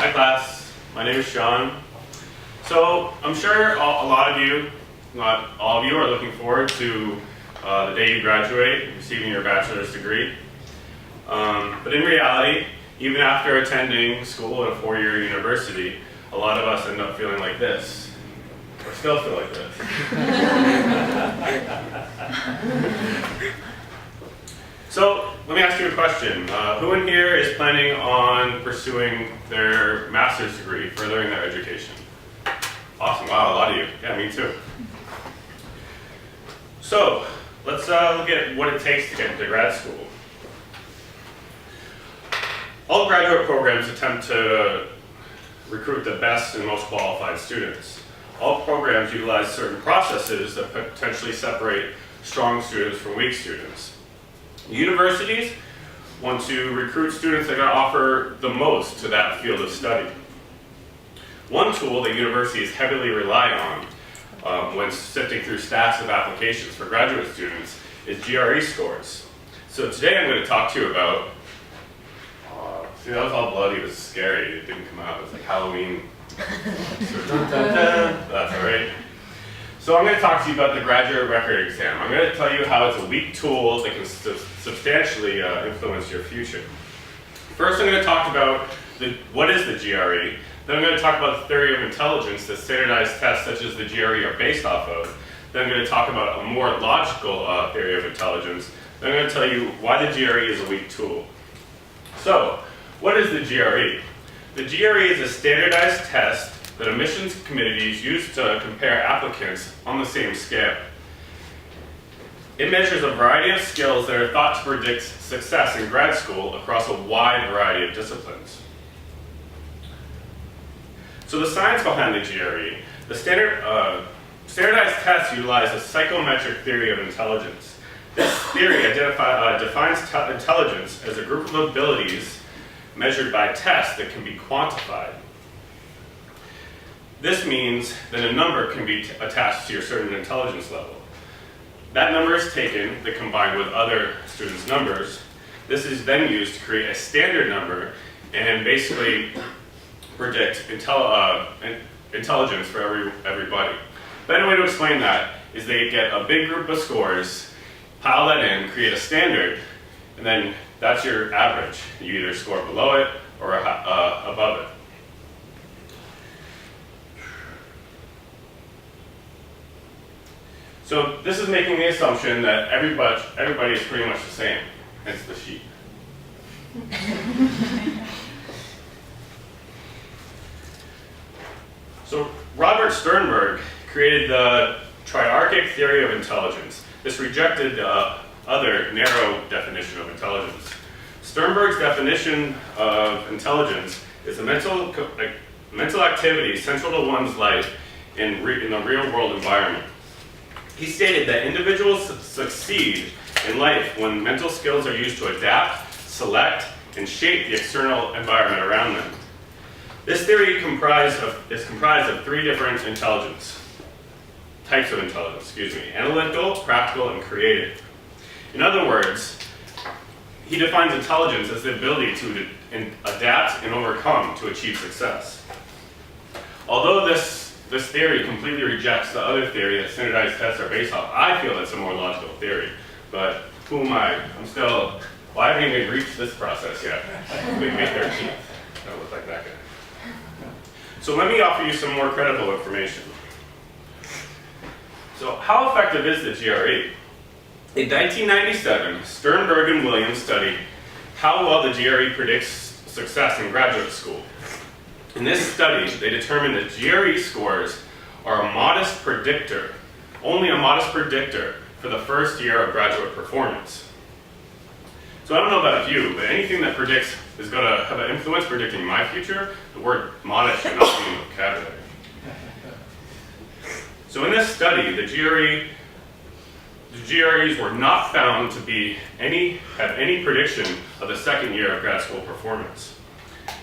Hi class, my name is Sean. So I'm sure a lot of you, not all of you, are looking forward to the day you graduate, receiving your bachelor's degree. But in reality, even after attending school at a 4-year university, a lot of us end up feeling like this, or still feel like this. So let me ask you a question. Who in here is planning on pursuing their master's degree, furthering their education? Awesome, wow, a lot of you. Yeah, me too. So let's look at what it takes to get into grad school. All graduate programs attempt to recruit the best and most qualified students. All programs utilize certain processes that potentially separate strong students from weak students. Universities want to recruit students that are going to offer the most to that field of study. One tool that universities heavily rely on when sifting through stacks of applications for graduate students is GRE scores. So today I'm going to talk to you about, see, that was all bloody, it was scary, it didn't come out, it was like Halloween. That's all right. So I'm going to talk to you about the graduate record exam. I'm going to tell you how it's a weak tool that can substantially influence your future. First, I'm going to talk about what is the GRE. Then I'm going to talk about the theory of intelligence that standardized tests such as the GRE are based off of. Then I'm going to talk about a more logical theory of intelligence. Then I'm going to tell you why the GRE is a weak tool. So, what is the GRE? The GRE is a standardized test that admissions committees use to compare applicants on the same scale. It measures a variety of skills that are thought to predict success in grad school across a wide variety of disciplines. So the science behind the GRE, the standardized tests utilize a psychometric theory of intelligence. This theory defines intelligence as a group of abilities measured by tests that can be quantified. This means that a number can be attached to your certain intelligence level. That number is taken, that combined with other students' numbers. This is then used to create a standard number and basically predict intelligence for everybody. A better way to explain that is they get a big group of scores, pile that in, create a standard, and then that's your average. You either score below it or above it. So this is making the assumption that everybody is pretty much the same. Hence the sheet. So Robert Sternberg created the triarchic theory of intelligence. This rejected the other narrow definition of intelligence. Sternberg's definition of intelligence is a mental activity central to one's life in the real world environment. He stated that individuals succeed in life when mental skills are used to adapt, select, and shape the external environment around them. This theory is comprised of 3 different types of intelligence, analytical, practical, and creative. In other words, he defines intelligence as the ability to adapt and overcome to achieve success. Although this theory completely rejects the other theory that standardized tests are based off, I feel it's a more logical theory. But who am I? I haven't even reached this process yet. May 13th. I don't look like that guy. So let me offer you some more credible information. So how effective is the GRE? In 1997, Sternberg and Williams studied how well the GRE predicts success in graduate school. In this study, they determined that GRE scores are a modest predictor, only a modest predictor for the first year of graduate performance. So I don't know about you, but anything that predicts is going to have an influence predicting my future. The word modest should not be in the vocabulary. So in this study, the GREs were not found to have any prediction of the second year of grad school performance.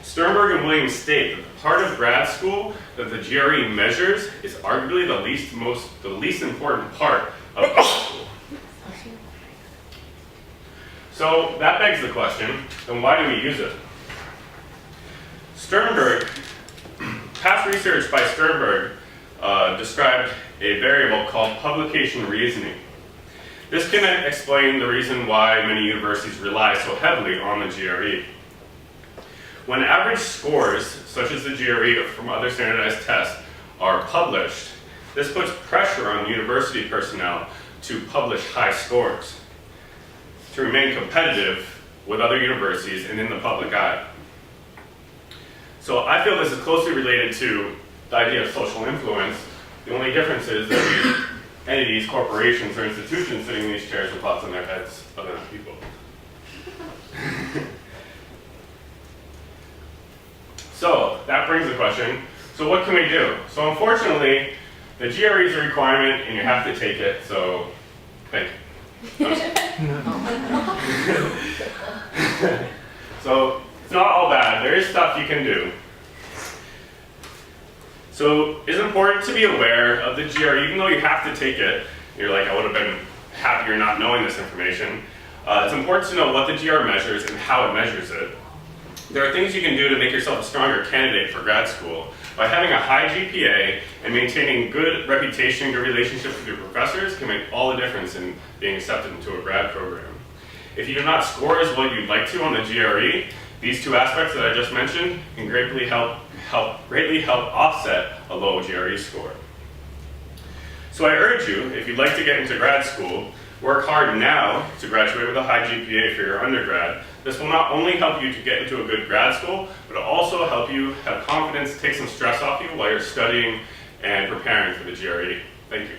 Sternberg and Williams state that the part of grad school that the GRE measures is arguably the least important part of grad school. So that begs the question, then why do we use it? Sternberg past research by Sternberg described a variable called publication reasoning. This can explain the reason why many universities rely so heavily on the GRE. When average scores, such as the GRE or from other standardized tests, are published, this puts pressure on university personnel to publish high scores to remain competitive with other universities and in the public eye. So I feel this is closely related to the idea of social influence. The only difference is that these entities, corporations, or institutions sitting in these chairs with lots on their heads other than people. So that brings the question, so what can we do? So unfortunately, the GRE is a requirement and you have to take it, so thank you. So it's not all bad. There is stuff you can do. So it's important to be aware of the GRE, even though you have to take it. You're like, I would have been happier not knowing this information. It's important to know what the GR measures and how it measures it. There are things you can do to make yourself a stronger candidate for grad school. By having a high GPA and maintaining good reputation, good relationships with your professors can make all the difference in being accepted into a grad program. If you do not score as well you'd like to on the GRE, these two aspects that I just mentioned can greatly help offset a low GRE score. So I urge you, if you'd like to get into grad school, work hard now to graduate with a high GPA for your undergrad. This will not only help you to get into a good grad school, but it'll also help you have confidence, take some stress off you while you're studying and preparing for the GRE. Thank you.